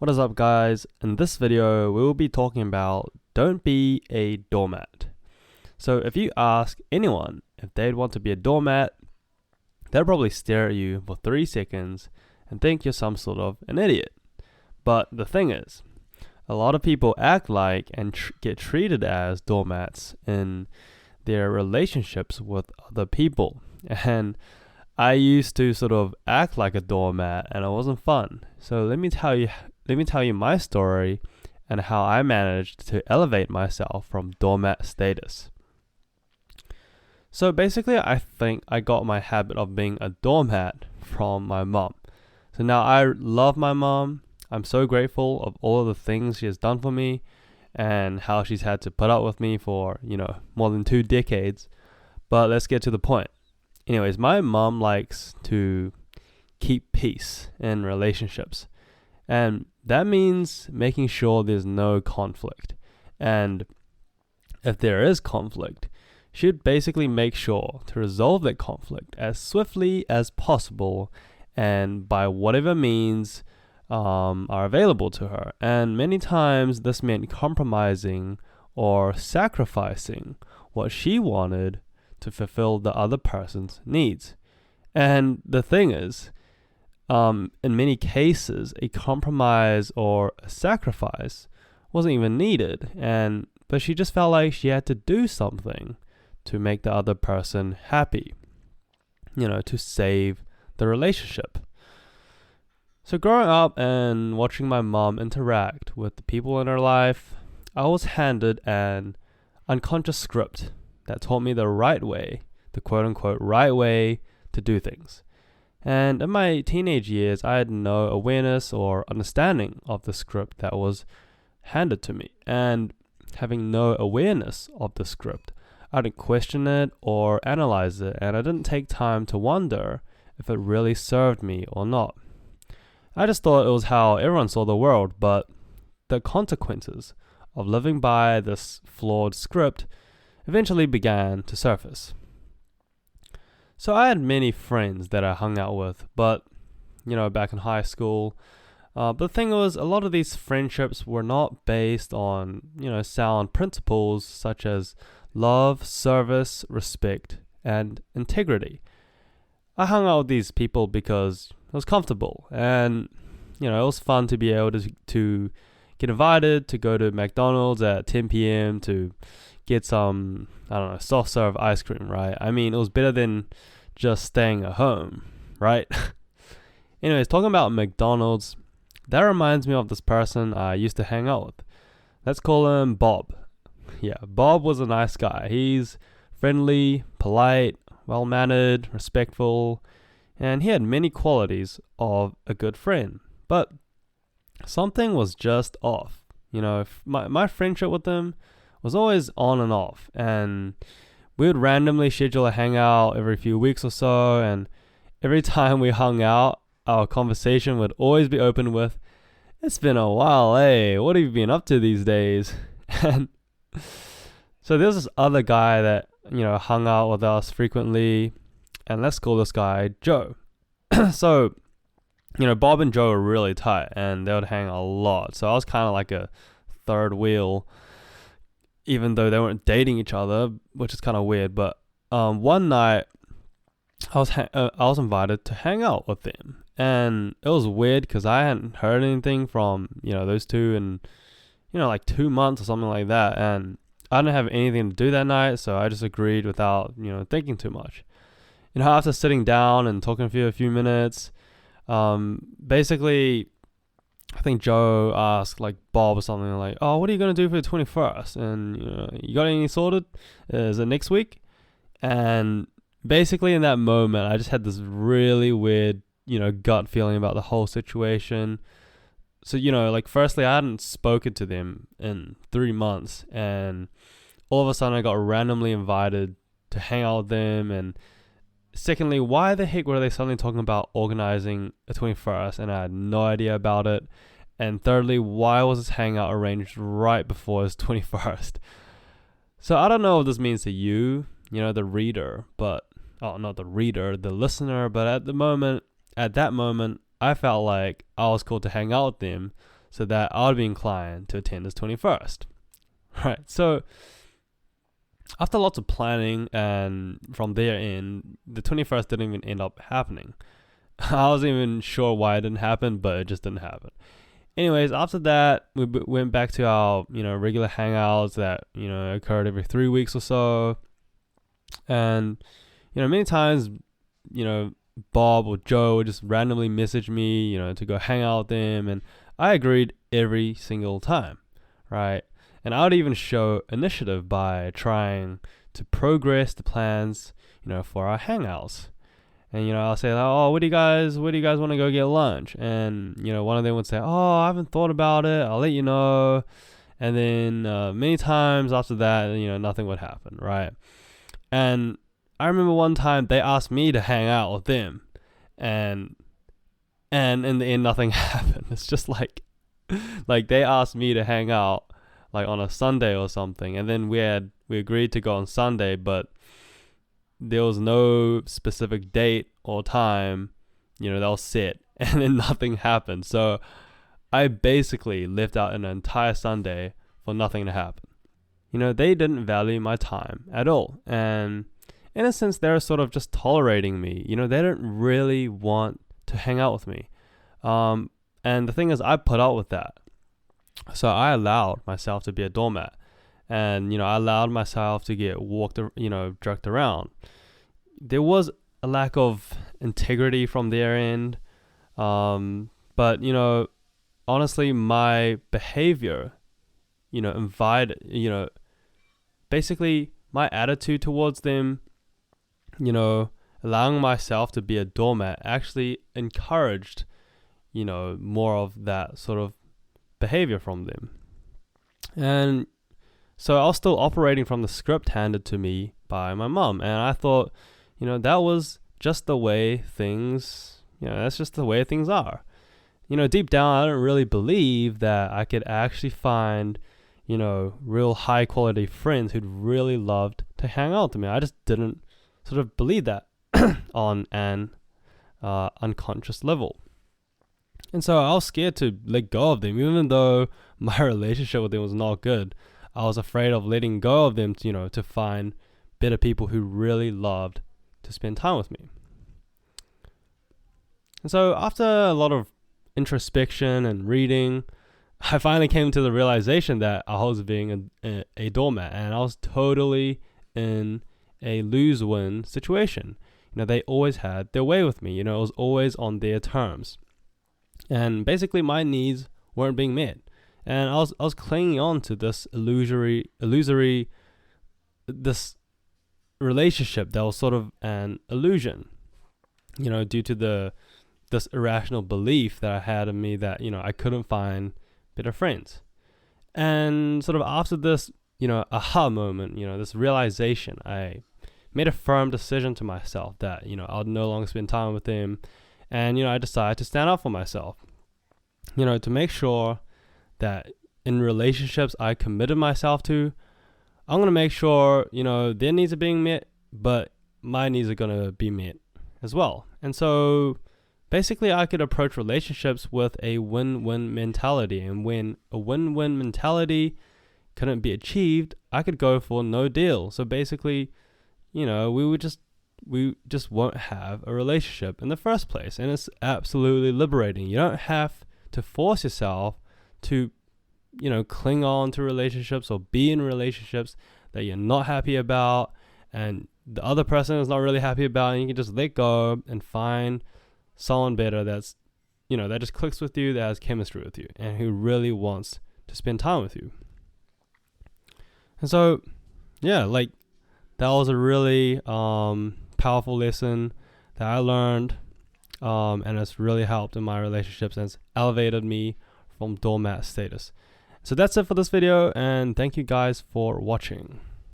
What is up, guys? In this video, we will be talking about don't be a doormat. So if you ask anyone if they'd want to be a doormat, they'll probably stare at you for 3 seconds and think you're some sort of an idiot. But the thing is, a lot of people act like and get treated as doormats in their relationships with other people. And I used to sort of act like a doormat, and it wasn't fun. So let me tell you my story and how I managed to elevate myself from doormat status. So basically, I think I got my habit of being a doormat from my mom. So now I love my mom. I'm so grateful of all of the things she has done for me and how she's had to put up with me for, more than 2 decades. But let's get to the point. Anyways, my mom likes to keep peace in relationships. And that means making sure there's no conflict. And if there is conflict, she'd basically make sure to resolve that conflict as swiftly as possible and by whatever means are available to her. And many times this meant compromising or sacrificing what she wanted to fulfill the other person's needs. And the thing is, in many cases, a compromise or a sacrifice wasn't even needed, but she just felt like she had to do something to make the other person happy, to save the relationship. So growing up and watching my mom interact with the people in her life, I was handed an unconscious script that taught me the right way, the quote-unquote right way to do things. And in my teenage years, I had no awareness or understanding of the script that was handed to me. And having no awareness of the script, I didn't question it or analyze it, and I didn't take time to wonder if it really served me or not. I just thought it was how everyone saw the world, but the consequences of living by this flawed script eventually began to surface. So I had many friends that I hung out with, but, back in high school. But the thing was, a lot of these friendships were not based on, sound principles such as love, service, respect, and integrity. I hung out with these people because it was comfortable, and, it was fun to be able to get invited to go to McDonald's at 10 p.m. to get some, soft serve ice cream, right? I mean, it was better than just staying at home, right? Anyways, talking about McDonald's, that reminds me of this person I used to hang out with. Let's call him Bob. Yeah, Bob was a nice guy. He's friendly, polite, well-mannered, respectful, and he had many qualities of a good friend. But something was just off. My friendship with him was always on and off, and we would randomly schedule a hangout every few weeks or so, and every time we hung out, our conversation would always be opened with, "It's been a while, eh? What have you been up to these days?" And so there's this other guy that, hung out with us frequently, and let's call this guy Joe. So, Bob and Joe were really tight, and they would hang a lot. So I was kind of like a third wheel, even though they weren't dating each other, which is kind of weird. But one night, I was invited to hang out with them, and it was weird because I hadn't heard anything from those two in like 2 months or something like that, and I didn't have anything to do that night, so I just agreed without thinking too much. After sitting down and talking for a few minutes, basically, I think Joe asked like Bob or something like, "Oh, what are you gonna do for the 21st? And you got anything sorted? Is it next week?" And basically, in that moment, I just had this really weird, gut feeling about the whole situation. So, firstly, I hadn't spoken to them in 3 months, and all of a sudden I got randomly invited to hang out with them. And secondly, why the heck were they suddenly talking about organizing a 21st, and I had no idea about it? And thirdly, why was this hangout arranged right before his 21st? So I don't know what this means to you, the reader, but, not the reader, the listener, but at that moment, I felt like I was called to hang out with them, so that I'd be inclined to attend his 21st. Right. So after lots of planning, and from there in, the 21st didn't even end up happening. I wasn't even sure why it didn't happen, but it just didn't happen. Anyways, after that, we went back to our, regular hangouts that, occurred every 3 weeks or so. And, many times, Bob or Joe would just randomly message me, to go hang out with them. And I agreed every single time, right? And I would even show initiative by trying to progress the plans, for our hangouts. And, I'll say, oh, where do you guys want to go get lunch? And, one of them would say, oh, I haven't thought about it. I'll let you know. And then many times after that, nothing would happen, right? And I remember one time they asked me to hang out with them. And in the end, nothing happened. It's just like they asked me to hang out like on a Sunday or something. And then we agreed to go on Sunday, but there was no specific date or time, that was set, and then nothing happened. So I basically lived out an entire Sunday for nothing to happen. They didn't value my time at all. And in a sense, they're sort of just tolerating me. They didn't really want to hang out with me. And the thing is, I put up with that. So I allowed myself to be a doormat. And, I allowed myself to get jerked around. There was a lack of integrity from their end. But, honestly, my behavior, basically my attitude towards them, allowing myself to be a doormat actually encouraged, more of that sort of behavior from them. And so I was still operating from the script handed to me by my mom. And I thought, that was just the way things, that's just the way things are. Deep down, I don't really believe that I could actually find, real high quality friends who'd really loved to hang out with me. I just didn't sort of believe that on an unconscious level. And so I was scared to let go of them, even though my relationship with them was not good. I was afraid of letting go of them, to find better people who really loved to spend time with me. And so after a lot of introspection and reading, I finally came to the realization that I was being a doormat, and I was totally in a lose-win situation. They always had their way with me. It was always on their terms. And basically my needs weren't being met. And I was clinging on to this illusory this relationship that was sort of an illusion, due to this irrational belief that I had in me that, I couldn't find better friends. And sort of after this, aha moment, this realization, I made a firm decision to myself that, I'll no longer spend time with them. And, I decided to stand up for myself, to make sure that in relationships I committed myself to, I'm going to make sure, their needs are being met, but my needs are going to be met as well. And so basically I could approach relationships with a win-win mentality. And when a win-win mentality couldn't be achieved, I could go for no deal. So basically, we just won't have a relationship in the first place. And it's absolutely liberating. You don't have to force yourself to, cling on to relationships or be in relationships that you're not happy about and the other person is not really happy about, and you can just let go and find someone better that's, that just clicks with you, that has chemistry with you, and who really wants to spend time with you. And so, yeah, that was a really powerful lesson that I learned, and it's really helped in my relationships and it's elevated me from doormat status. So that's it for this video, and thank you guys for watching.